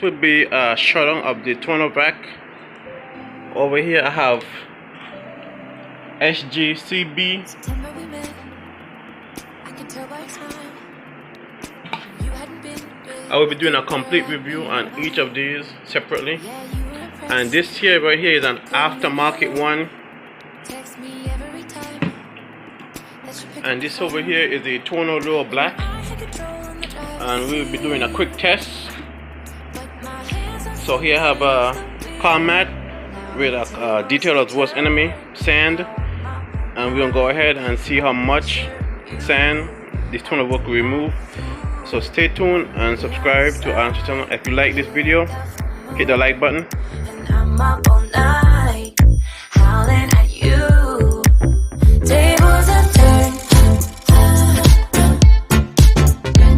would be a showdown of the tuner rack. Over here I have SGCB. I will be doing a complete review on each of these separately. And this here right here is an aftermarket one. And this over here is a Tono Low Black. And we'll be doing a quick test. So here I have a car mat with a detail of worst enemy, sand. And we're gonna go ahead and see how much sand this toner will remove. So stay tuned and subscribe to our channel. If you like this video, hit the like button. I'm up all night, howling at you. Tables have turned.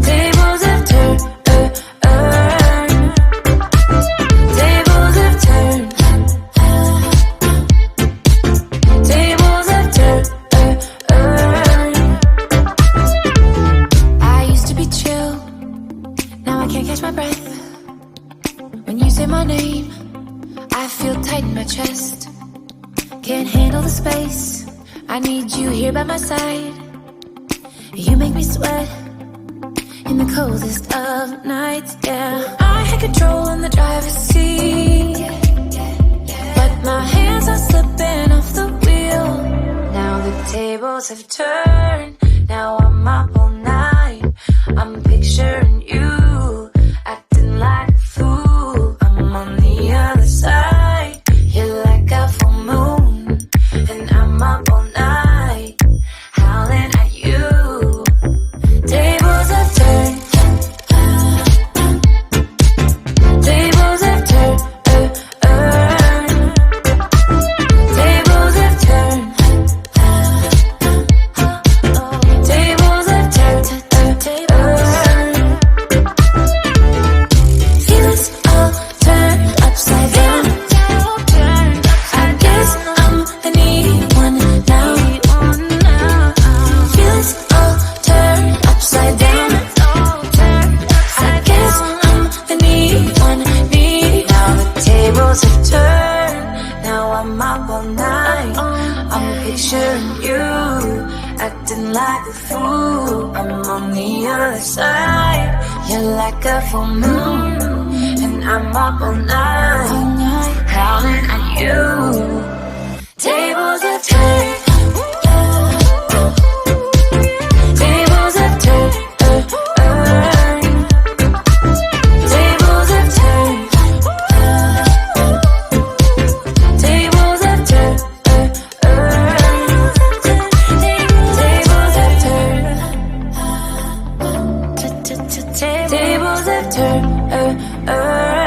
Tables have turned. Tables have turned. Tables have turned. I used to be chill, now I can't catch my breath. When you say my name, I feel tight in my chest. Can't handle the space, I need you here by my side. You make me sweat in the coldest of nights, yeah. I had control in the driver's seat, but my hands are slipping off the wheel. Now the tables have turned, now I'm up all night. I'm picturing you, acting like a fool. I'm on the other side, you're like a full moon, and I'm up all night, howling at you. Tables have turned. Tables have turned. Tables have turned. Tables have turned. Feelings all turned upside down. I guess I'm the needy one now. Feelings all turned upside down. I guess I'm the needy one, needy. Now the tables have turned. Now I'm up all night. I'm picturing you, acting like a fool. I'm on the other side. You're like a full moon, and I'm up all night, howling at you. Tables have turned. Tables have turned. Tables have turned. Tables have turned. Tables have turned. Tables have turned.